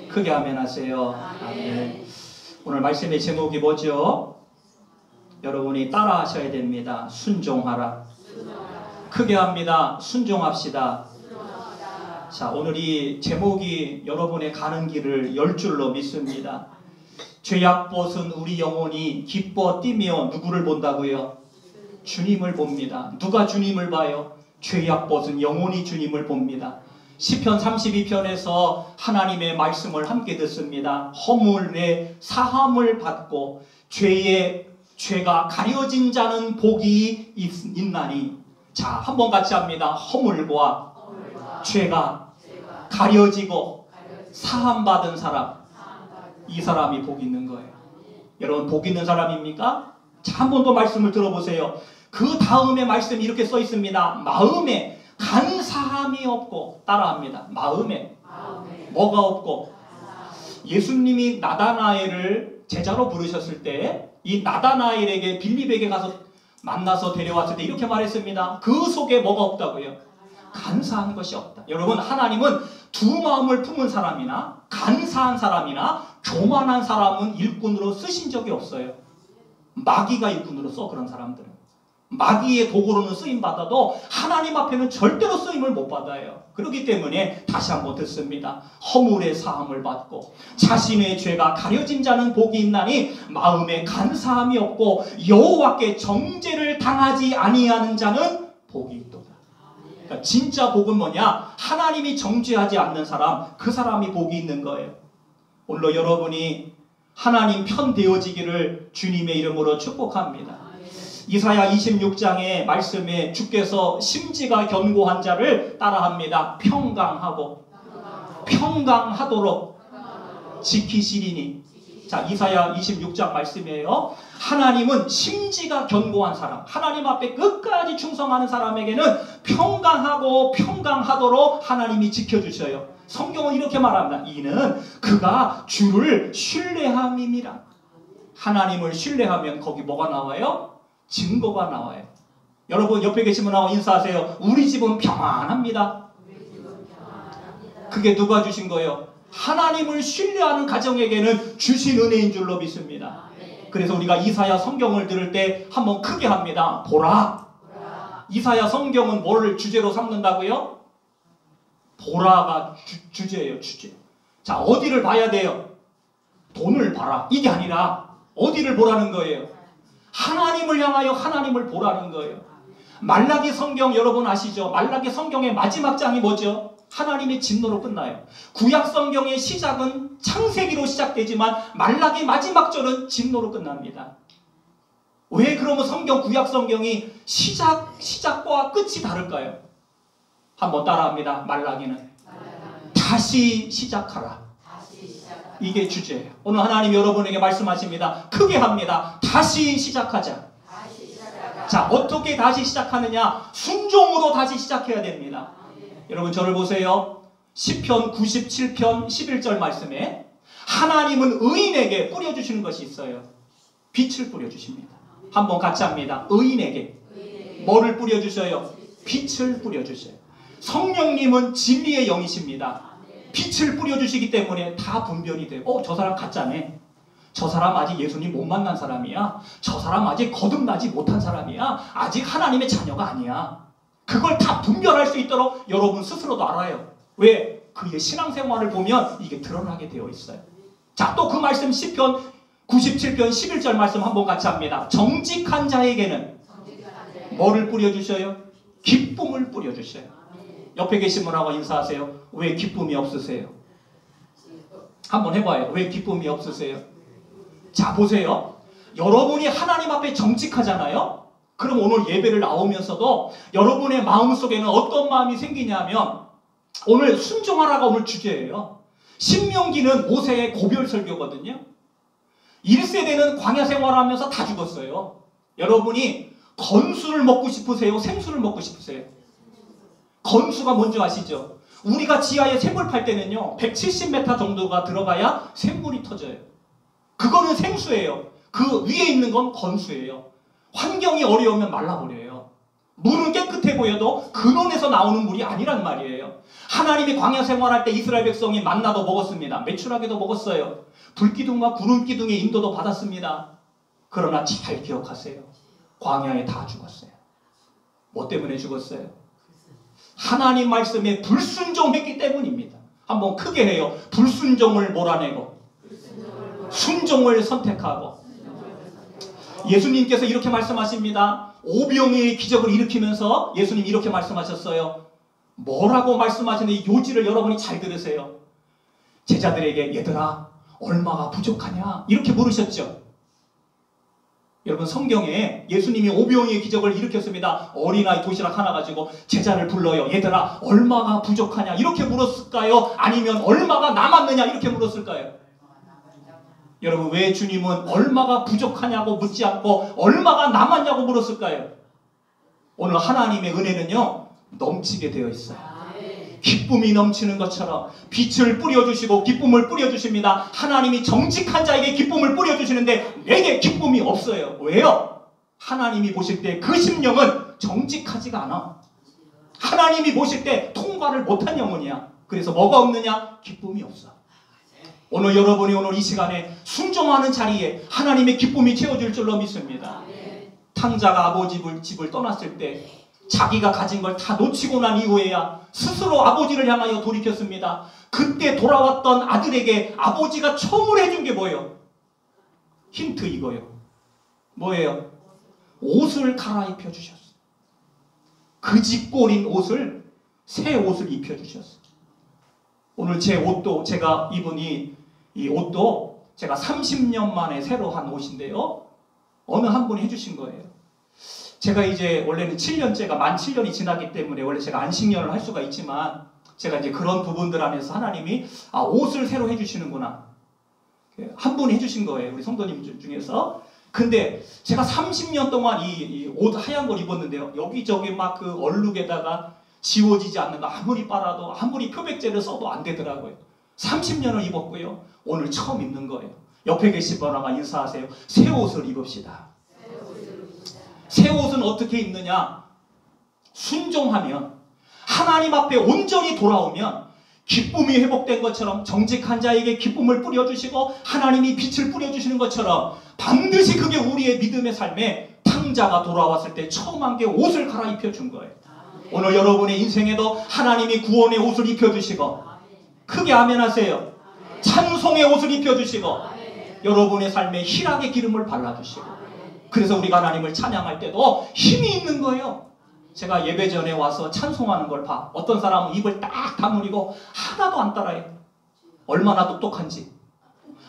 크게 아멘 하세요. 아멘. 오늘 말씀의 제목이 뭐죠? 여러분이 따라 하셔야 됩니다. 순종하라. 크게 합니다. 순종합시다. 자, 오늘 이 제목이 여러분의 가는 길을 열 줄로 믿습니다. 죄악벗은 우리 영혼이 기뻐 뛰며 누구를 본다고요? 주님을 봅니다. 누가 주님을 봐요? 죄악벗은 영혼이 주님을 봅니다. 시편 32편에서 하나님의 말씀을 함께 듣습니다. 허물의 사함을 받고 죄가 가려진 자는 복이 있나니. 자, 한번 같이 합니다. 허물과 죄가 가려지고 사함받은 사람, 이 사람이 복 있는 거예요. 여러분, 복 있는 사람입니까? 자, 한 번 더 말씀을 들어보세요. 그 다음에 말씀이 이렇게 써 있습니다. 마음에 간사함이 없고, 따라합니다. 마음에 뭐가 없고? 예수님이 나다나엘을 제자로 부르셨을 때 이 나다나엘에게 빌립에게 가서 만나서 데려왔을 때 이렇게 말했습니다. 그 속에 뭐가 없다고요? 간사한 것이 없다. 여러분, 하나님은 두 마음을 품은 사람이나 간사한 사람이나 교만한 사람은 일꾼으로 쓰신 적이 없어요. 마귀가 일꾼으로 써, 그런 사람들은. 마귀의 도구로는 쓰임받아도 하나님 앞에는 절대로 쓰임을 못 받아요. 그렇기 때문에 다시 한번 듣습니다. 허물의 사함을 받고 자신의 죄가 가려진 자는 복이 있나니 마음에 간사함이 없고 여호와께 정죄를 당하지 아니하는 자는 복이 있도다. 그러니까 진짜 복은 뭐냐? 하나님이 정죄하지 않는 사람, 그 사람이 복이 있는 거예요. 오늘로 여러분이 하나님 편 되어지기를 주님의 이름으로 축복합니다. 이사야 26장의 말씀에 주께서 심지가 견고한 자를 따라합니다. 평강하도록 지키시리니. 자, 이사야 26장 말씀이에요. 하나님은 심지가 견고한 사람, 하나님 앞에 끝까지 충성하는 사람에게는 평강하도록 하나님이 지켜주셔요. 성경은 이렇게 말합니다. 이는 그가 주를 신뢰함임이라. 하나님을 신뢰하면 거기 뭐가 나와요? 증거가 나와요. 여러분, 옆에 계신 분하고 인사하세요. 우리 집은 평안합니다. 그게 누가 주신 거예요? 하나님을 신뢰하는 가정에게는 주신 은혜인 줄로 믿습니다. 그래서 우리가 이사야 성경을 들을 때 한번 크게 합니다. 보라. 이사야 성경은 뭐를 주제로 삼는다고요? 보라가 주제예요. 주제. 자, 어디를 봐야 돼요? 돈을 봐라, 이게 아니라 어디를 보라는 거예요? 하나님을 향하여 하나님을 보라는 거예요. 말라기 성경 여러분 아시죠? 말라기 성경의 마지막 장이 뭐죠? 하나님의 진노로 끝나요. 구약 성경의 시작은 창세기로 시작되지만 말라기 마지막 절은 진노로 끝납니다. 왜 그러면 구약 성경이 시작과 끝이 다를까요? 한번 따라합니다. 말라기는 다시 시작하라. 이게 주제예요. 오늘 하나님 여러분에게 말씀하십니다. 크게 합니다. 다시 시작하자. 자, 어떻게 다시 시작하느냐? 순종으로 다시 시작해야 됩니다. 여러분, 저를 보세요. 시편 97편 11절 말씀에 하나님은 의인에게 뿌려주시는 것이 있어요. 빛을 뿌려주십니다. 한번 같이 합니다. 의인에게 뭐를 뿌려주셔요? 빛을 뿌려주셔요. 성령님은 진리의 영이십니다. 빛을 뿌려주시기 때문에 다 분별이 돼요. 저 사람 가짜네. 저 사람 아직 예수님 못 만난 사람이야. 저 사람 아직 거듭나지 못한 사람이야. 아직 하나님의 자녀가 아니야. 그걸 다 분별할 수 있도록 여러분 스스로도 알아요. 왜? 그의 신앙생활을 보면 이게 드러나게 되어 있어요. 자, 또 그 말씀 시편 97편 11절 말씀 한번 같이 합니다. 정직한 자에게는 뭐를 뿌려주셔요? 기쁨을 뿌려주셔요. 옆에 계신 분하고 인사하세요. 왜 기쁨이 없으세요? 한번 해봐요. 왜 기쁨이 없으세요? 자, 보세요. 여러분이 하나님 앞에 정직하잖아요. 그럼 오늘 예배를 나오면서도 여러분의 마음속에는 어떤 마음이 생기냐면, 오늘 순종하라가 오늘 주제예요. 신명기는 모세의 고별 설교거든요. 1세대는 광야 생활하면서 다 죽었어요. 여러분이 건수를 먹고 싶으세요? 생수를 먹고 싶으세요? 건수가 뭔지 아시죠? 우리가 지하에 샘물 팔 때는요, 170m 정도가 들어가야 샘물이 터져요. 그거는 생수예요. 그 위에 있는 건 건수예요. 환경이 어려우면 말라버려요. 물은 깨끗해 비슷해 보여도 근원에서 나오는 물이 아니란 말이에요. 하나님이 광야 생활할 때 이스라엘 백성이 만나도 먹었습니다. 메추라기도 먹었어요. 불기둥과 구름기둥의 인도도 받았습니다. 그러나 잘 기억하세요. 광야에 다 죽었어요. 뭐 때문에 죽었어요? 하나님 말씀에 불순종했기 때문입니다. 한번 크게 해요. 불순종을 몰아내고 순종을 선택하고. 예수님께서 이렇게 말씀하십니다. 오병이의 기적을 일으키면서 예수님 이렇게 말씀하셨어요. 뭐라고 말씀하시는지 요지를 여러분이 잘 들으세요. 제자들에게 얘들아 얼마가 부족하냐 이렇게 물으셨죠. 여러분 성경에 예수님이 오병이의 기적을 일으켰습니다. 어린아이 도시락 하나 가지고 제자를 불러요. 얘들아 얼마가 부족하냐 이렇게 물었을까요? 아니면 얼마가 남았느냐 이렇게 물었을까요? 여러분 왜 주님은 얼마가 부족하냐고 묻지 않고 얼마가 남았냐고 물었을까요? 오늘 하나님의 은혜는요 넘치게 되어 있어요. 기쁨이 넘치는 것처럼 빛을 뿌려주시고 기쁨을 뿌려주십니다. 하나님이 정직한 자에게 기쁨을 뿌려주시는데 내게 기쁨이 없어요. 왜요? 하나님이 보실 때 그 심령은 정직하지가 않아. 하나님이 보실 때 통과를 못한 영혼이야. 그래서 뭐가 없느냐? 기쁨이 없어. 오늘 여러분이 오늘 이 시간에 순종하는 자리에 하나님의 기쁨이 채워질 줄로 믿습니다. 탕자가 아버지 집을 떠났을 때 자기가 가진 걸 다 놓치고 난 이후에야 스스로 아버지를 향하여 돌이켰습니다. 그때 돌아왔던 아들에게 아버지가 처음으로 해준 게 뭐예요? 힌트 이거예요. 뭐예요? 옷을 갈아입혀 주셨어요. 그 집 꼴인 옷을 새 옷을 입혀 주셨어요. 오늘 제 옷도 제가 입은 이 옷도 제가 30년 만에 새로 한 옷인데요. 어느 한 분이 해주신 거예요. 제가 이제 원래는 7년째가 만 7년이 지났기 때문에 원래 제가 안식년을 할 수가 있지만 제가 이제 그런 부분들 안에서 하나님이 옷을 새로 해주시는구나. 한 분이 해주신 거예요. 우리 성도님 중에서. 근데 제가 30년 동안 이 옷 하얀 걸 입었는데요. 여기저기 막 그 얼룩에다가 지워지지 않는 거 아무리 빨아도 아무리 표백제를 써도 안 되더라고요. 30년을 입었고요. 오늘 처음 입는 거예요. 옆에 계신 분하고 인사하세요. 새 옷을 입읍시다. 새 옷은 어떻게 입느냐? 순종하면 하나님 앞에 온전히 돌아오면 기쁨이 회복된 것처럼 정직한 자에게 기쁨을 뿌려주시고 하나님이 빛을 뿌려주시는 것처럼 반드시 그게 우리의 믿음의 삶에 탕자가 돌아왔을 때 처음 한 게 옷을 갈아입혀 준 거예요. 오늘 여러분의 인생에도 하나님이 구원의 옷을 입혀주시고 크게 아멘 하세요. 찬송의 옷을 입혀주시고 여러분의 삶에 희락의 기름을 발라주시고 그래서 우리가 하나님을 찬양할 때도 힘이 있는 거예요. 제가 예배 전에 와서 찬송하는 걸 봐. 어떤 사람은 입을 딱 다물이고 하나도 안 따라해요. 얼마나 똑똑한지.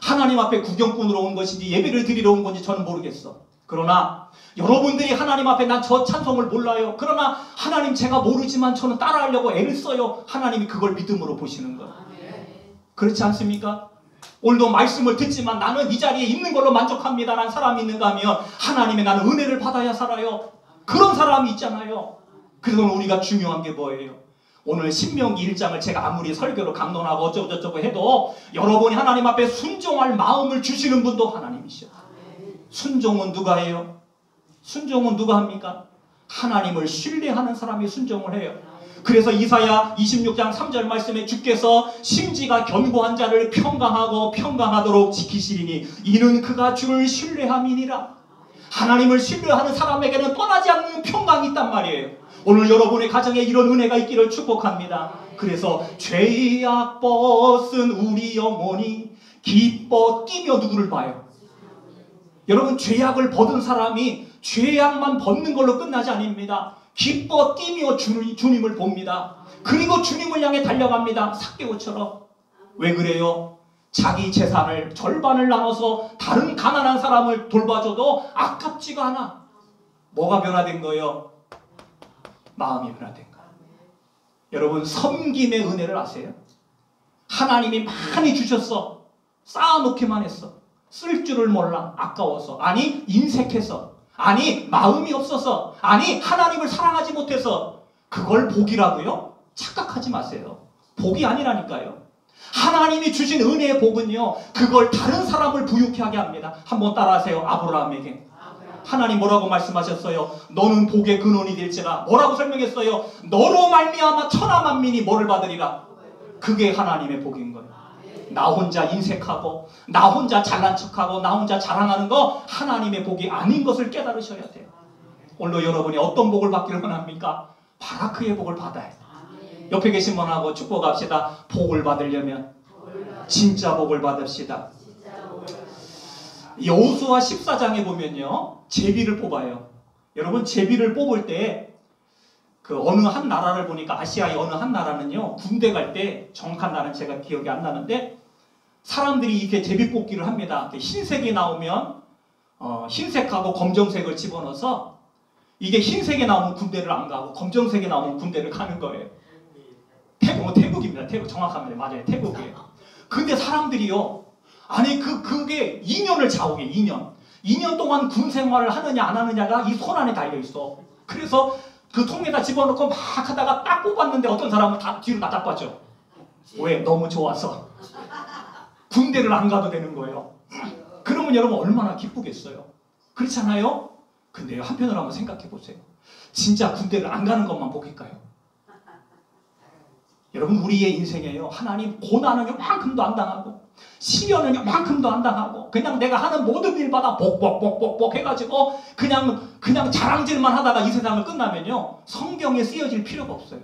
하나님 앞에 구경꾼으로 온 것인지 예배를 드리러 온 건지 저는 모르겠어. 그러나 여러분들이 하나님 앞에 난 저 찬송을 몰라요. 그러나 하나님 제가 모르지만 저는 따라하려고 애를 써요. 하나님이 그걸 믿음으로 보시는 거예요. 그렇지 않습니까? 오늘도 말씀을 듣지만 나는 이 자리에 있는 걸로 만족합니다 라는 사람이 있는가 하면 하나님의 나는 은혜를 받아야 살아요. 그런 사람이 있잖아요. 그래서 오늘 우리가 중요한 게 뭐예요? 오늘 신명기 1장을 제가 아무리 설교로 강론하고 어쩌고저쩌고 해도 여러분이 하나님 앞에 순종할 마음을 주시는 분도 하나님이시죠. 순종은 누가 해요? 순종은 누가 합니까? 하나님을 신뢰하는 사람이 순종을 해요. 그래서 이사야 26장 3절 말씀에 주께서 심지가 견고한 자를 평강하고 평강하도록 지키시리니 이는 그가 주를 신뢰함이니라. 하나님을 신뢰하는 사람에게는 떠나지 않는 평강이 있단 말이에요. 오늘 여러분의 가정에 이런 은혜가 있기를 축복합니다. 그래서 죄악 벗은 우리 영혼이 기뻐 뛰며 누구를 봐요? 여러분 죄악을 벗은 사람이 죄악만 벗는 걸로 끝나지 않습니다. 기뻐 뛰며 주님을 봅니다. 그리고 주님을 향해 달려갑니다. 삭개오처럼. 왜 그래요? 자기 재산을 절반을 나눠서 다른 가난한 사람을 돌봐줘도 아깝지가 않아. 뭐가 변화된 거예요? 마음이 변화된 거예요. 여러분 섬김의 은혜를 아세요? 하나님이 많이 주셨어. 쌓아놓기만 했어. 쓸 줄을 몰라. 아까워서. 아니 인색해서. 아니 마음이 없어서. 아니 하나님을 사랑하지 못해서. 그걸 복이라고요? 착각하지 마세요. 복이 아니라니까요. 하나님이 주신 은혜의 복은요 그걸 다른 사람을 부유케 하게 합니다. 한번 따라하세요. 아브라함에게 하나님 뭐라고 말씀하셨어요? 너는 복의 근원이 될지라. 뭐라고 설명했어요? 너로 말미암아 천하 만민이 뭐를 받으리라. 그게 하나님의 복인 거예요. 나 혼자 인색하고 나 혼자 잘난 척하고 나 혼자 자랑하는 거 하나님의 복이 아닌 것을 깨달으셔야 돼요. 오늘 여러분이 어떤 복을 받기를 원합니까? 바라크의 복을 받아야 돼요. 옆에 계신 분하고 축복합시다. 복을 받으려면 진짜 복을 받읍시다. 여호수아 14장에 보면요, 제비를 뽑아요. 여러분, 제비를 뽑을 때 그 어느 한 나라를 보니까 아시아의 어느 한 나라는요, 군대 갈 때, 정확한 나라는 제가 기억이 안 나는데 사람들이 이렇게 제비 뽑기를 합니다. 흰색이 나오면 흰색하고 검정색을 집어넣어서 이게 흰색이 나오면 군대를 안 가고 검정색이 나오면 군대를 가는 거예요. 태국입니다. 태국 정확합니다. 맞아요. 태국이에요. 근데 사람들이요, 아니 그게 2년을 자오게 2년 동안 군 생활을 하느냐 안 하느냐가 이 손 안에 달려 있어. 그래서 그 통에다 집어넣고 막 하다가 딱 뽑았는데 어떤 사람은 다 뒤로 나다 빠져. 왜? 너무 좋아서 군대를 안 가도 되는 거예요. 그러면 여러분 얼마나 기쁘겠어요. 그렇잖아요. 근데 한편으로 한번 생각해 보세요. 진짜 군대를 안 가는 것만 복일까요? 여러분, 우리의 인생에요, 하나님 고난은 요만큼도 안 당하고 시련은 요만큼도 안 당하고 그냥 내가 하는 모든 일마다 복복복복복 해가지고 그냥 자랑질만 하다가 이 세상을 끝나면요, 성경에 쓰여질 필요가 없어요.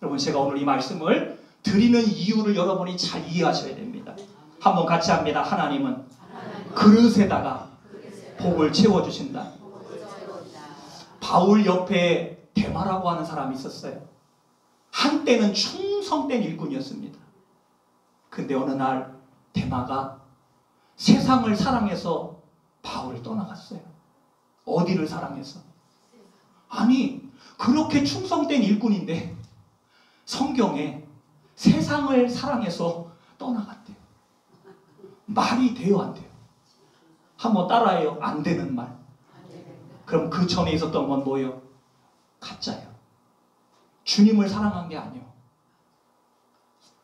여러분, 제가 오늘 이 말씀을 드리는 이유를 여러분이 잘 이해하셔야 됩니다. 한번 같이 합니다. 하나님은 그릇에다가 복을 채워주신다. 바울 옆에 데마라고 하는 사람이 있었어요. 한때는 충성된 일꾼이었습니다. 근데 어느 날 데마가 세상을 사랑해서 바울을 떠나갔어요. 어디를 사랑해서? 아니, 그렇게 충성된 일꾼인데 성경에 세상을 사랑해서 떠나갔대요. 말이 돼요, 안 돼요? 한번 따라해요. 안 되는 말. 그럼 그 전에 있었던 건 뭐예요? 가짜예요. 주님을 사랑한 게 아니에요.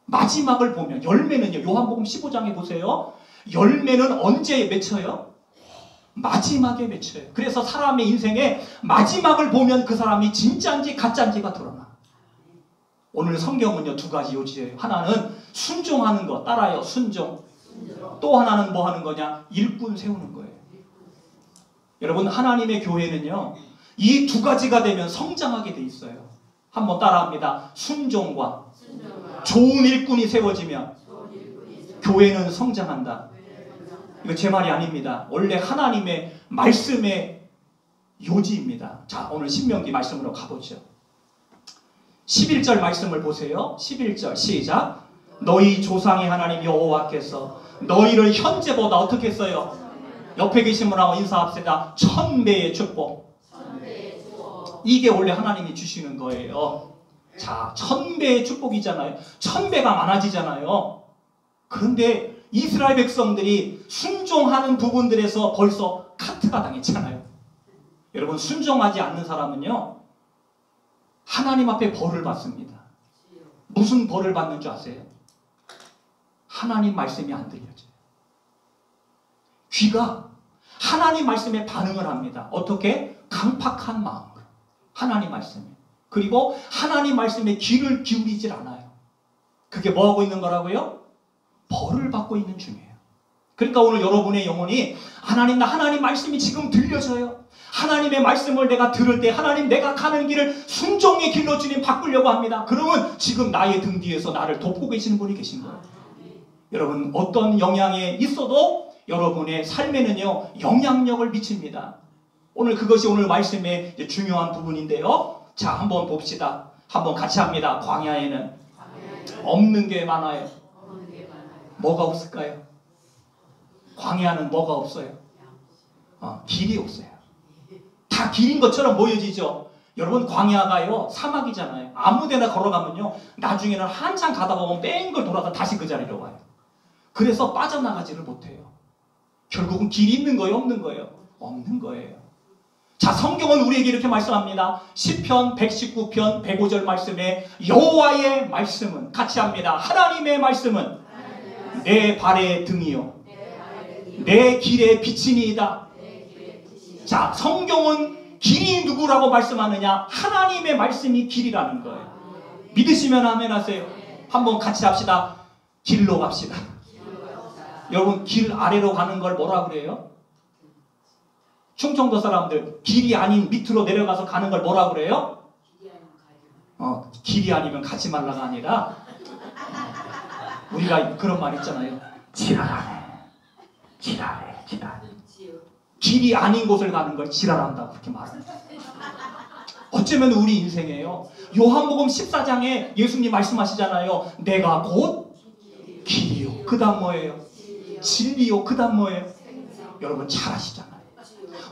마지막을 보면 열매는요, 요한복음 15장에 보세요. 열매는 언제 맺혀요? 마지막에 맺혀요. 그래서 사람의 인생에 마지막을 보면 그 사람이 진짜인지 가짜인지가 드러나. 오늘 성경은요, 두 가지 요지예요. 하나는 순종하는 것, 따라요, 순종. 또 하나는 뭐 하는 거냐? 일꾼 세우는 거예요. 여러분, 하나님의 교회는요, 이 두 가지가 되면 성장하게 돼 있어요. 한번 따라합니다. 순종과 좋은 일꾼이 세워지면 교회는 성장한다. 이거 제 말이 아닙니다. 원래 하나님의 말씀의 요지입니다. 자, 오늘 신명기 말씀으로 가보죠. 11절 말씀을 보세요. 11절 시작. 너희 조상의 하나님 여호와께서 너희를 현재보다 어떻게 했어요? 옆에 계신 분하고 인사합시다. 1000배의 축복. 이게 원래 하나님이 주시는 거예요. 자, 1000배의 축복이잖아요. 1000배가 많아지잖아요. 그런데 이스라엘 백성들이 순종하는 부분들에서 벌써 카트가 당했잖아요. 여러분, 순종하지 않는 사람은요, 하나님 앞에 벌을 받습니다. 무슨 벌을 받는 줄 아세요? 하나님 말씀이 안 들려져요. 귀가 하나님 말씀에 반응을 합니다. 어떻게? 강팍한 마음. 하나님 말씀에. 그리고 하나님 말씀에 귀를 기울이질 않아요. 그게 뭐하고 있는 거라고요? 벌을 받고 있는 중이에요. 그러니까 오늘 여러분의 영혼이 하나님, 나 하나님 말씀이 지금 들려져요. 하나님의 말씀을 내가 들을 때 하나님, 내가 가는 길을 순종의 길로 주님 바꾸려고 합니다. 그러면 지금 나의 등 뒤에서 나를 돕고 계시는 분이 계신 거예요. 여러분, 어떤 영향에 있어도 여러분의 삶에는요, 영향력을 미칩니다. 오늘 그것이 오늘 말씀의 중요한 부분인데요. 자, 한번 봅시다. 한번 같이 합니다. 광야에는 없는 게 많아요. 뭐가 없을까요? 광야는 뭐가 없어요? 길이 없어요. 다 길인 것처럼 보여지죠. 여러분, 광야가요, 사막이잖아요. 아무 데나 걸어가면요, 나중에는 한참 가다 보면 뺑글 돌아서 다시 그 자리로 와요. 그래서 빠져나가지를 못해요. 결국은 길이 있는 거예요, 없는 거예요? 없는 거예요. 자, 성경은 우리에게 이렇게 말씀합니다. 시편 119편 105절 말씀에 여호와의 말씀은, 같이 합니다. 하나님의 말씀은 내 발의 등이요 내 길의 빛이니이다. 자, 성경은 길이 누구라고 말씀하느냐? 하나님의 말씀이 길이라는 거예요. 믿으시면 아멘 하세요. 한번 같이 합시다. 길로 갑시다. 여러분, 길 아래로 가는 걸 뭐라 그래요? 충청도 사람들 길이 아닌 밑으로 내려가서 가는 걸 뭐라 그래요? 길이 아니면 가지 말라가 아니라 우리가 그런 말 있잖아요. 지랄하네. 지랄해. 길이 아닌 곳을 가는 걸 지랄한다고 그렇게 말합니다. 어쩌면 우리 인생이에요. 요한복음 14장에 예수님 말씀하시잖아요. 내가 곧 길이요. 그 다음 뭐예요? 진리요. 그 다음 뭐예요? 여러분 잘 아시잖아요.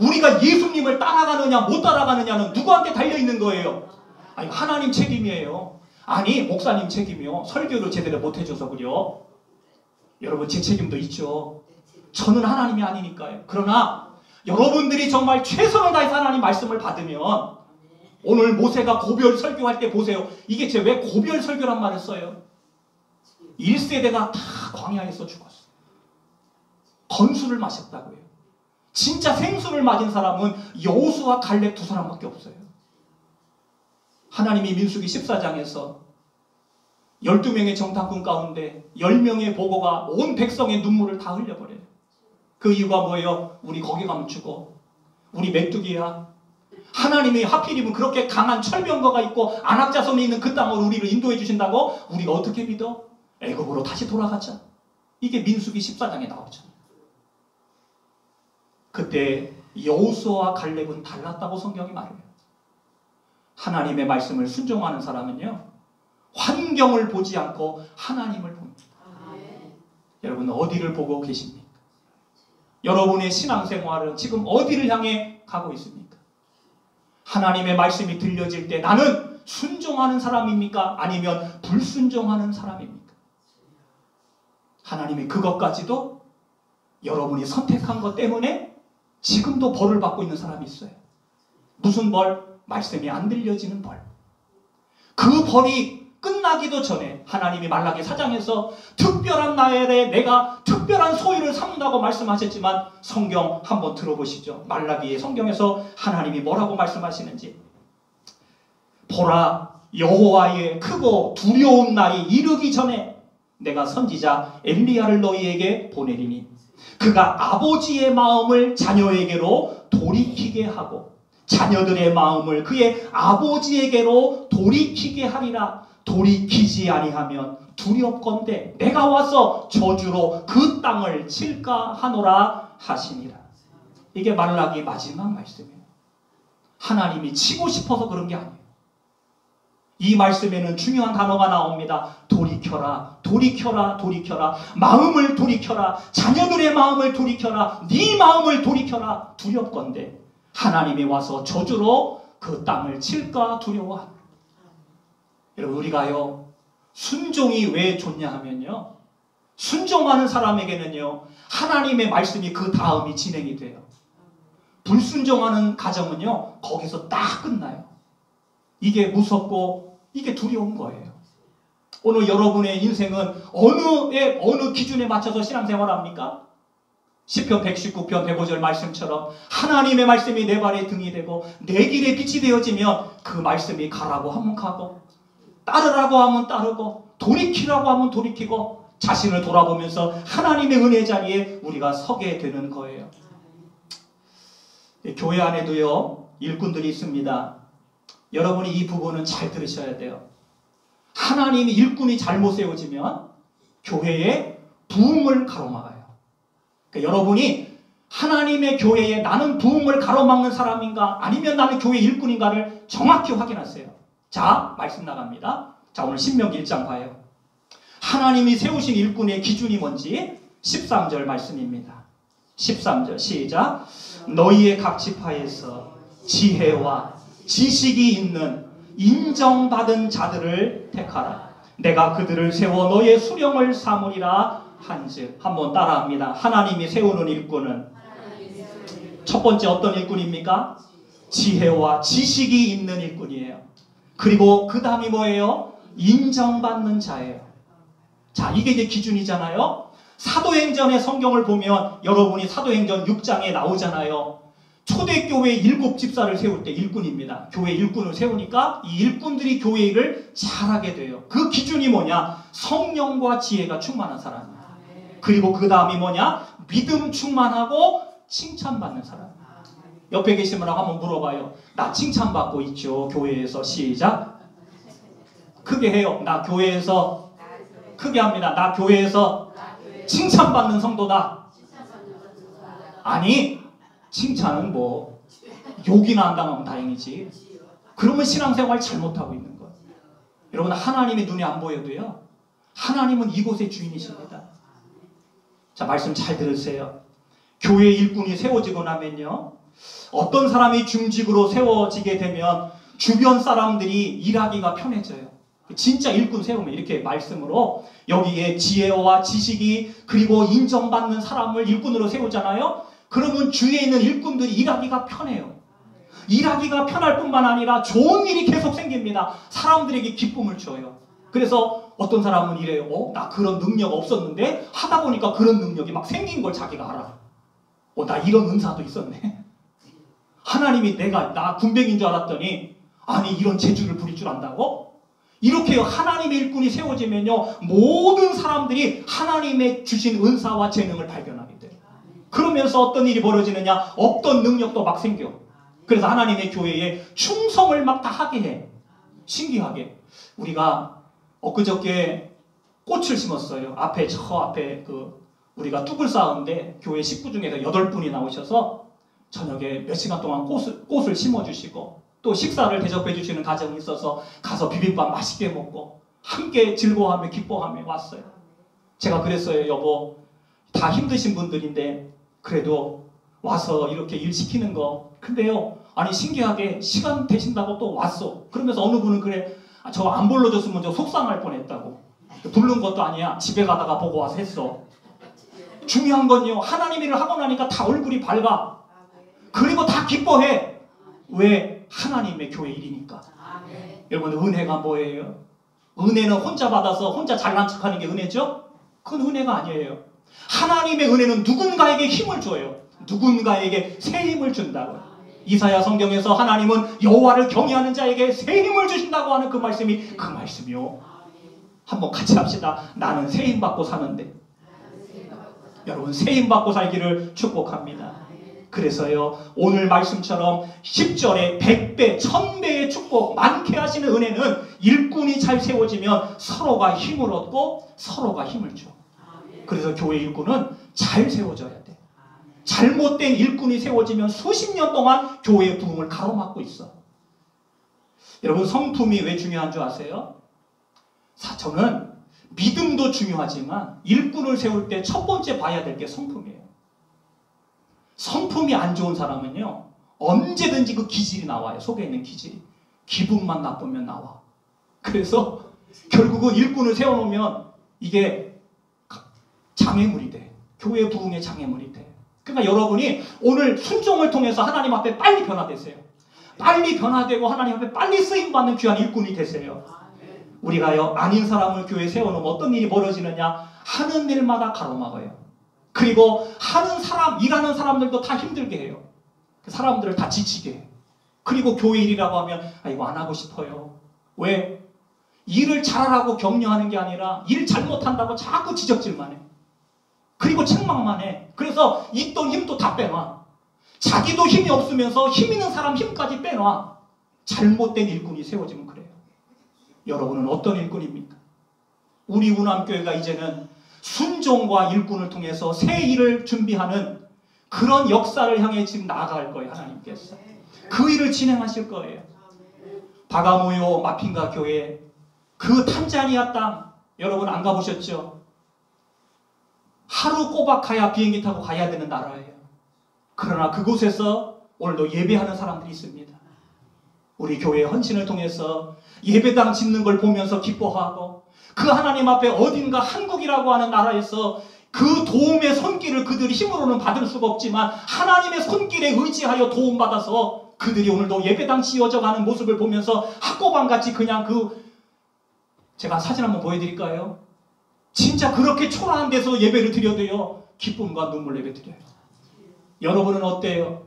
우리가 예수님을 따라가느냐 못 따라가느냐는 누구한테 달려있는 거예요? 아니, 하나님 책임이에요. 아니, 목사님 책임이요. 설교를 제대로 못해줘서 그래요. 여러분 제 책임도 있죠. 저는 하나님이 아니니까요. 그러나 여러분들이 정말 최선을 다해서 하나님 말씀을 받으면, 오늘 모세가 고별 설교할 때 보세요. 이게 제 왜 고별 설교란 말을 써요? 1세대가 다 광야에서 죽었어요. 건수를 마셨다고요. 진짜 생수를 맞은 사람은 여호수아 갈렙 두 사람밖에 없어요. 하나님이 민수기 14장에서 12명의 정탐꾼 가운데 10명의 보고가 온 백성의 눈물을 다 흘려버려요. 그 이유가 뭐예요? 우리 거기 가면 죽어. 우리 메뚜기야. 하나님이 하필이면 그렇게 강한 철병거가 있고 안악자손이 있는 그 땅으로 우리를 인도해 주신다고? 우리가 어떻게 믿어? 애굽으로 다시 돌아가자. 이게 민수기 14장에 나오죠. 그때 여호수아와 갈렙은 달랐다고 성경이 말해요. 하나님의 말씀을 순종하는 사람은요, 환경을 보지 않고 하나님을 봅니다. 여러분 어디를 보고 계십니까? 여러분의 신앙생활은 지금 어디를 향해 가고 있습니까? 하나님의 말씀이 들려질 때 나는 순종하는 사람입니까? 아니면 불순종하는 사람입니까? 하나님이 그것까지도 여러분이 선택한 것 때문에 지금도 벌을 받고 있는 사람이 있어요. 무슨 벌? 말씀이 안 들려지는 벌. 그 벌이 끝나기도 전에 하나님이 말라기 4장에서 특별한 날에 내가 특별한 소유를 삼는다고 말씀하셨지만, 성경 한번 들어보시죠. 말라기의 성경에서 하나님이 뭐라고 말씀하시는지. 보라, 여호와의 크고 두려운 날이 이르기 전에 내가 선지자 엘리야를 너희에게 보내리니 그가 아버지의 마음을 자녀에게로 돌이키게 하고 자녀들의 마음을 그의 아버지에게로 돌이키게 하리라. 돌이키지 아니하면 두렵건대 내가 와서 저주로 그 땅을 칠까 하노라 하시니라. 이게 말라기 마지막 말씀이에요. 하나님이 치고 싶어서 그런 게 아니에요. 이 말씀에는 중요한 단어가 나옵니다. 돌이켜라, 돌이켜라, 돌이켜라. 마음을 돌이켜라. 자녀들의 마음을 돌이켜라. 네 마음을 돌이켜라. 두렵건대 하나님이 와서 저주로 그 땅을 칠까 두려워합니다. 여러분 우리가요, 순종이 왜 좋냐 하면요, 순종하는 사람에게는요 하나님의 말씀이 그 다음이 진행이 돼요. 불순종하는 가정은요 거기서 딱 끝나요. 이게 무섭고 이게 두려운 거예요. 오늘 여러분의 인생은 어느 기준에 맞춰서 신앙생활합니까? 시편 119편 105절 말씀처럼 하나님의 말씀이 내 발의 등이 되고 내 길에 빛이 되어지면 그 말씀이 가라고 하면 가고, 따르라고 하면 따르고, 돌이키라고 하면 돌이키고, 자신을 돌아보면서 하나님의 은혜 자리에 우리가 서게 되는 거예요. 교회 안에도요 일꾼들이 있습니다. 여러분이 이 부분은 잘 들으셔야 돼요. 하나님이 일꾼이 잘못 세워지면 교회에 부흥을 가로막아요. 그러니까 여러분이 하나님의 교회에 나는 부흥을 가로막는 사람인가 아니면 나는 교회 일꾼인가를 정확히 확인하세요. 자, 말씀 나갑니다. 자, 오늘 신명기 1장 봐요. 하나님이 세우신 일꾼의 기준이 뭔지 13절 말씀입니다. 13절 시작. 너희의 각 지파에서 지혜와 지식이 있는 인정받은 자들을 택하라. 내가 그들을 세워 너의 수령을 삼으리라 한즉. 한번 따라합니다. 하나님이 세우는 일꾼은 첫 번째 어떤 일꾼입니까? 지혜와 지식이 있는 일꾼이에요. 그리고 그 다음이 뭐예요? 인정받는 자예요. 자, 이게 이제 기준이잖아요. 사도행전의 성경을 보면 여러분이 사도행전 6장에 나오잖아요. 초대교회 7집사를 세울 때 일꾼입니다. 교회 일꾼을 세우니까 이 일꾼들이 교회 일을 잘하게 돼요. 그 기준이 뭐냐? 성령과 지혜가 충만한 사람이에요. 그리고 그 다음이 뭐냐? 믿음 충만하고 칭찬받는 사람. 옆에 계신 분하고 한번 물어봐요. 나 칭찬받고 있죠? 교회에서. 시작. 크게 해요. 나 교회에서. 크게 합니다. 나 교회에서 칭찬받는 성도다. 아니, 칭찬은 뭐 욕이나 안 당하면 다행이지. 그러면 신앙생활 잘못하고 있는 거예요. 여러분, 하나님의 눈에 안 보여도요, 하나님은 이곳의 주인이십니다. 자, 말씀 잘 들으세요. 교회 일꾼이 세워지고 나면요, 어떤 사람이 중직으로 세워지게 되면 주변 사람들이 일하기가 편해져요. 진짜 일꾼 세우면 이렇게 말씀으로 여기에 지혜와 지식이 그리고 인정받는 사람을 일꾼으로 세우잖아요. 그러면 주위에 있는 일꾼들이 일하기가 편해요. 일하기가 편할 뿐만 아니라 좋은 일이 계속 생깁니다. 사람들에게 기쁨을 줘요. 그래서 어떤 사람은 이래요. 나 그런 능력 없었는데 하다 보니까 그런 능력이 막 생긴 걸 자기가 알아. 나 이런 은사도 있었네. 하나님이 나 군뱅인 줄 알았더니 아니 이런 재주를 부릴 줄 안다고? 이렇게 하나님의 일꾼이 세워지면요, 모든 사람들이 하나님의 주신 은사와 재능을 발견하게 돼요. 그러면서 어떤 일이 벌어지느냐? 없던 능력도 막 생겨. 그래서 하나님의 교회에 충성을 막 다 하게 해. 신기하게. 우리가 엊그저께 꽃을 심었어요. 저 앞에 우리가 뚝을 쌓은데 교회 식구 중에서 8분이 나오셔서 저녁에 몇 시간 동안 꽃을 심어주시고 또 식사를 대접해 주시는 가정이 있어서 가서 비빔밥 맛있게 먹고 함께 즐거워하며 기뻐하며 왔어요. 제가 그랬어요. 여보, 다 힘드신 분들인데 그래도 와서 이렇게 일 시키는 거. 근데요, 아니 신기하게 시간 되신다고 또 왔어. 그러면서 어느 분은 그래, 저 안 불러줬으면 저 속상할 뻔했다고. 부른 것도 아니야. 집에 가다가 보고 와서 했어. 중요한 건요, 하나님 일을 하고 나니까 다 얼굴이 밝아. 그리고 다 기뻐해. 왜? 하나님의 교회 일이니까. 여러분, 은혜가 뭐예요? 은혜는 혼자 받아서 혼자 잘난 척하는 게 은혜죠? 그건 은혜가 아니에요. 하나님의 은혜는 누군가에게 힘을 줘요. 누군가에게 새 힘을 준다고요. 이사야 성경에서 하나님은 여호와를 경외하는 자에게 새 힘을 주신다고 하는 그 말씀이요. 한번 같이 합시다. 나는 새 힘 받고 사는데. 여러분, 새 힘 받고 살기를 축복합니다. 그래서요, 오늘 말씀처럼 10절에 100배, 1000배의 축복 많게 하시는 은혜는 일꾼이 잘 세워지면 서로가 힘을 얻고 서로가 힘을 줘. 그래서 교회 일꾼은 잘 세워져야 돼. 잘못된 일꾼이 세워지면 수십 년 동안 교회의 부흥을 가로막고 있어. 여러분, 성품이 왜 중요한 줄 아세요? 저는 믿음도 중요하지만 일꾼을 세울 때 첫 번째 봐야 될 게 성품이에요. 성품이 안 좋은 사람은요, 언제든지 그 기질이 나와요. 속에 있는 기질이. 기분만 나쁘면 나와. 그래서 결국은 일꾼을 세워놓으면 이게 장애물이 돼. 교회 부흥의 장애물이 돼. 그러니까 여러분이 오늘 순종을 통해서 하나님 앞에 빨리 변화되세요. 빨리 변화되고 하나님 앞에 빨리 쓰임받는 귀한 일꾼이 되세요. 우리가요, 아닌 사람을 교회에 세워놓으면 어떤 일이 벌어지느냐? 하는 일마다 가로막아요. 그리고 일하는 사람들도 다 힘들게 해요. 사람들을 다 지치게 해요. 그리고 교회 일이라고 하면 이거 안 하고 싶어요. 왜? 일을 잘하라고 격려하는 게 아니라 일 잘못한다고 자꾸 지적질만 해. 그리고 책망만 해. 그래서 있던 힘도 다 빼놔. 자기도 힘이 없으면서 힘 있는 사람 힘까지 빼놔. 잘못된 일꾼이 세워지면 그래요. 여러분은 어떤 일꾼입니까? 우리 운암교회가 이제는 순종과 일꾼을 통해서 새 일을 준비하는 그런 역사를 향해 지금 나아갈 거예요. 하나님께서 그 일을 진행하실 거예요. 바가모요 마핀가 교회, 그 탄자니아 땅 여러분 안 가보셨죠? 하루 꼬박 가야 비행기 타고 가야 되는 나라예요. 그러나 그곳에서 오늘도 예배하는 사람들이 있습니다. 우리 교회의 헌신을 통해서 예배당 짓는 걸 보면서 기뻐하고, 그 하나님 앞에 어딘가 한국이라고 하는 나라에서 그 도움의 손길을 그들이 힘으로는 받을 수가 없지만 하나님의 손길에 의지하여 도움받아서 그들이 오늘도 예배당 지어져가는 모습을 보면서 학고방같이 그냥 제가 사진 한번 보여드릴까요? 진짜 그렇게 초라한 데서 예배를 드려도요, 기쁨과 눈물 예배 드려요. 여러분은 어때요?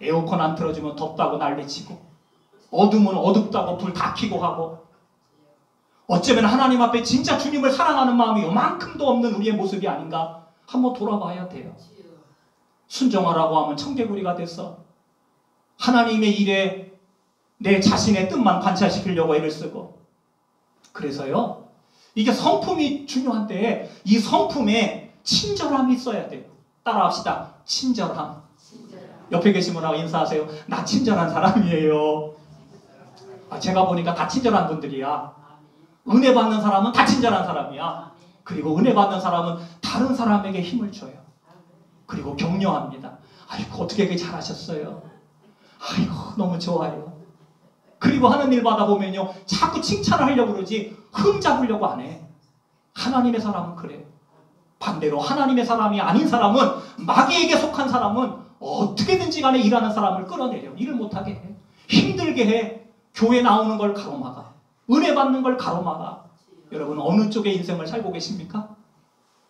에어컨 안 틀어주면 덥다고 난리치고, 어두우면 어둡다고 불 다 켜고 하고, 어쩌면 하나님 앞에 진짜 주님을 사랑하는 마음이 요만큼도 없는 우리의 모습이 아닌가 한번 돌아봐야 돼요. 순종하라고 하면 청개구리가 돼서 하나님의 일에 내 자신의 뜻만 관찰시키려고 애를 쓰고, 그래서요, 이게 성품이 중요한데 이 성품에 친절함이 있어야 돼요. 따라합시다. 친절함. 옆에 계신 분하고 인사하세요. 나 친절한 사람이에요. 제가 보니까 다 친절한 분들이야. 은혜 받는 사람은 다 친절한 사람이야. 그리고 은혜 받는 사람은 다른 사람에게 힘을 줘요. 그리고 격려합니다. 아이고 어떻게 그렇게 잘하셨어요. 아이고 너무 좋아요. 그리고 하는 일 받아 보면요, 자꾸 칭찬을 하려고 그러지 흠 잡으려고 안 해. 하나님의 사람은 그래요. 반대로 하나님의 사람이 아닌 사람은, 마귀에게 속한 사람은 어떻게든지 간에 일하는 사람을 끌어내려. 일을 못하게 해. 힘들게 해. 교회 나오는 걸 가로막아. 은혜 받는 걸 가로막아. 여러분 어느 쪽의 인생을 살고 계십니까?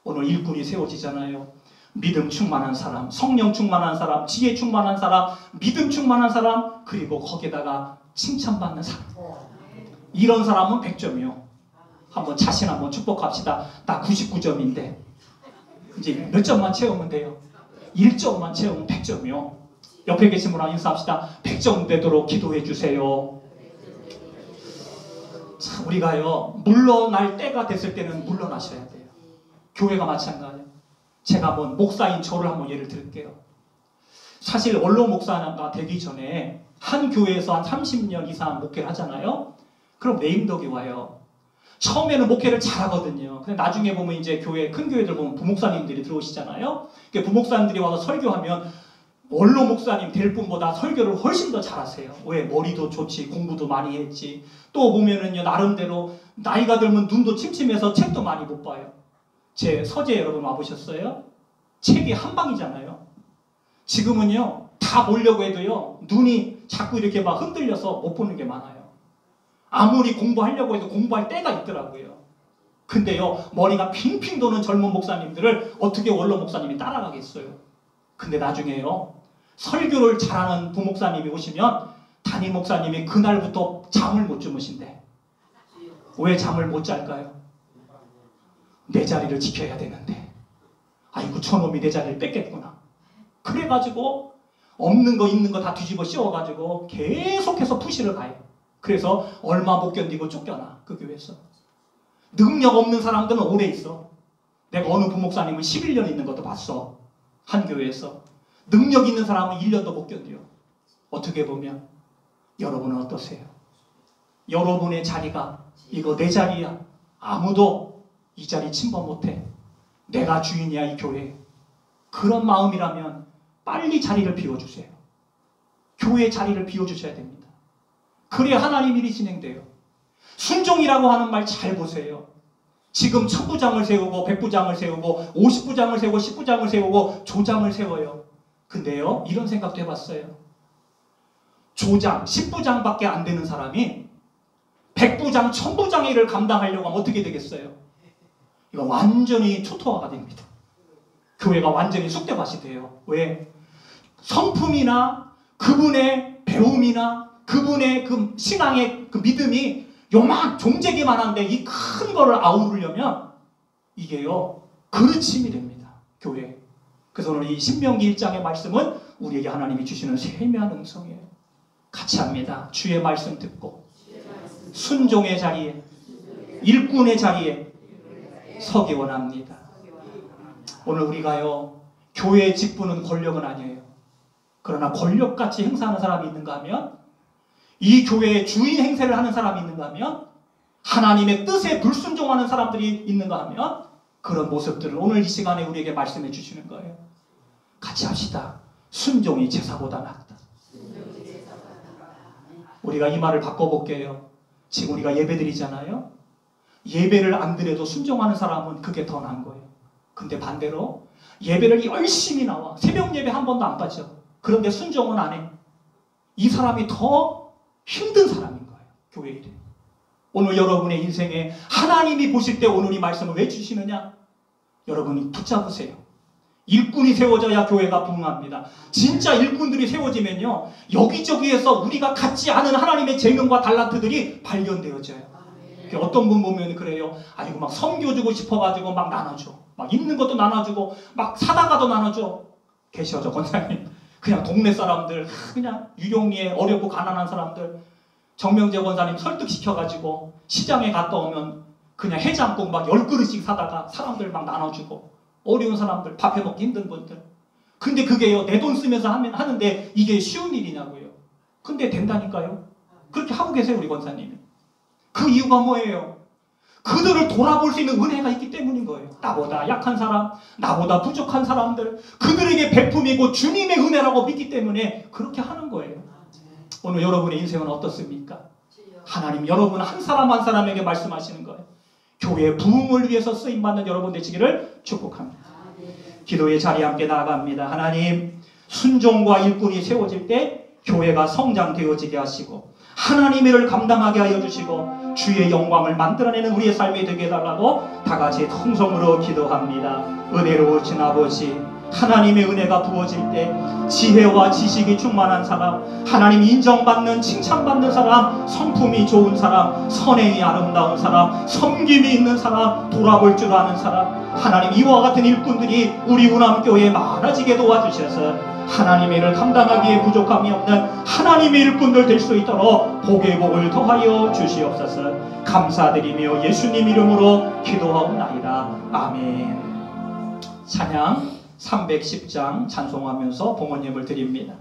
오늘 일꾼이 세워지잖아요. 믿음 충만한 사람, 성령 충만한 사람, 지혜 충만한 사람, 믿음 충만한 사람, 그리고 거기다가 칭찬받는 사람. 이런 사람은 100점이요. 한번 자신 한번 축복합시다. 나 99점인데 이제 몇 점만 채우면 돼요. 1점만 채우면 100점이요. 옆에 계신 분하고 인사합시다. 100점 되도록 기도해 주세요. 자, 우리가요, 물러날 때가 됐을 때는 물러나셔야 돼요. 교회가 마찬가지예요. 제가 한번 목사인 저를 한번 예를 들을게요. 사실 원로 목사가 되기 전에 한 교회에서 한 30년 이상 목회를 하잖아요. 그럼 네임덕이 와요. 처음에는 목회를 잘하거든요. 근데 나중에 보면 이제 교회, 큰 교회들 보면 부목사님들이 들어오시잖아요. 부목사님들이 와서 설교하면 원로 목사님 될 분보다 설교를 훨씬 더 잘하세요. 왜? 머리도 좋지, 공부도 많이 했지. 또 보면은요, 나름대로 나이가 들면 눈도 침침해서 책도 많이 못 봐요. 제 서재 여러분 와보셨어요? 책이 한 방이잖아요. 지금은요, 다 보려고 해도요, 눈이 자꾸 이렇게 막 흔들려서 못 보는 게 많아요. 아무리 공부하려고 해도 공부할 때가 있더라고요. 근데요, 머리가 핑핑 도는 젊은 목사님들을 어떻게 원로 목사님이 따라가겠어요? 근데 나중에요, 설교를 잘하는 부목사님이 오시면 담임 목사님이 그날부터 잠을 못 주무신대. 왜 잠을 못 잘까요? 내 자리를 지켜야 되는데, 아이고 저놈이 내 자리를 뺏겠구나. 그래가지고 없는 거 있는 거 다 뒤집어 씌워가지고 계속해서 푸시를 가요. 그래서 얼마 못 견디고 쫓겨나, 그 교회에서. 능력 없는 사람들은 오래 있어. 내가 어느 부목사님은 11년 있는 것도 봤어. 한 교회에서. 능력 있는 사람은 1년도 못 견뎌요. 어떻게 보면 여러분은 어떠세요? 여러분의 자리가 이거 내 자리야. 아무도 이 자리 침범 못해. 내가 주인이야, 이 교회. 그런 마음이라면 빨리 자리를 비워주세요. 교회 자리를 비워주셔야 됩니다. 그래야 하나님 일이 진행돼요. 순종이라고 하는 말 잘 보세요. 지금 1000부장을 세우고 100부장을 세우고 50부장을 세우고 10부장을 세우고 조장을 세워요. 근데요, 이런 생각도 해봤어요. 조장, 10부장밖에 안 되는 사람이 100부장, 1000부장의 일을 감당하려고 하면 어떻게 되겠어요? 이거 완전히 초토화가 됩니다. 교회가 완전히 쑥대밭이 돼요. 왜? 성품이나 그분의 배움이나 그분의 그 신앙의 그 믿음이 요만 종재기만 한데 이 큰 거를 아우르려면 이게요, 그르침이 됩니다. 교회. 그래서 오늘 이 신명기 1장의 말씀은 우리에게 하나님이 주시는 세미한 음성이에요. 같이 합니다. 주의 말씀 듣고 순종의 자리에, 일꾼의 자리에 서기 원합니다. 오늘 우리가요, 교회의 직분은 권력은 아니에요. 그러나 권력같이 행사하는 사람이 있는가 하면, 이 교회의 주인 행세를 하는 사람이 있는가 하면, 하나님의 뜻에 불순종하는 사람들이 있는가 하면, 그런 모습들을 오늘 이 시간에 우리에게 말씀해 주시는 거예요. 같이 합시다. 순종이 제사보다 낫다. 우리가 이 말을 바꿔볼게요. 지금 우리가 예배 드리잖아요. 예배를 안 드려도 순종하는 사람은 그게 더 나은 거예요. 근데 반대로 예배를 열심히 나와. 새벽 예배 한 번도 안 빠져. 그런데 순종은 안 해. 이 사람이 더 힘든 사람인 거예요. 교회 일에. 오늘 여러분의 인생에 하나님이 보실 때 오늘 이 말씀을 왜 주시느냐? 여러분이 붙잡으세요. 일꾼이 세워져야 교회가 부흥합니다. 진짜 일꾼들이 세워지면요, 여기저기에서 우리가 갖지 않은 하나님의 재능과 달란트들이 발견되어져요. 어떤 분 보면 그래요. 아이고 막 섬겨주고 싶어가지고 막 나눠줘. 막 있는 것도 나눠주고 막 사다가도 나눠줘. 계셔, 권사님. 그냥 동네 사람들, 그냥 유용리에 어렵고 가난한 사람들, 정명재 권사님 설득시켜가지고 시장에 갔다 오면 그냥 해장국 막 10그릇씩 사다가 사람들 막 나눠주고, 어려운 사람들, 밥 해먹기 힘든 분들. 근데 그게요, 내 돈 쓰면서 하는데 이게 쉬운 일이냐고요. 근데 된다니까요. 그렇게 하고 계세요, 우리 권사님이. 그 이유가 뭐예요? 그들을 돌아볼 수 있는 은혜가 있기 때문인 거예요. 나보다 약한 사람, 나보다 부족한 사람들, 그들에게 베품이고 주님의 은혜라고 믿기 때문에 그렇게 하는 거예요. 오늘 여러분의 인생은 어떻습니까? 하나님 여러분 한 사람 한 사람에게 말씀하시는 거예요. 교회의 부흥을 위해서 쓰임받는 여러분 되시기를 축복합니다. 기도의 자리에 함께 나아갑니다. 하나님, 순종과 일꾼이 세워질 때 교회가 성장되어지게 하시고 하나님의 일을 감당하게 하여 주시고 주의 영광을 만들어내는 우리의 삶이 되게 해달라고 다같이 통성으로 기도합니다. 은혜로우신 아버지, 하나님의 은혜가 부어질 때 지혜와 지식이 충만한 사람, 하나님 인정받는 칭찬받는 사람, 성품이 좋은 사람, 선행이 아름다운 사람, 섬김이 있는 사람, 돌아볼 줄 아는 사람, 하나님 이와 같은 일꾼들이 우리 우남교회에 많아지게 도와주셔서 하나님의 일을 감당하기에 부족함이 없는 하나님의 일꾼들 될 수 있도록 복의 복을 더하여 주시옵소서. 감사드리며 예수님 이름으로 기도하옵나이다. 아멘. 찬양 310장 찬송하면서 봉헌예물 드립니다.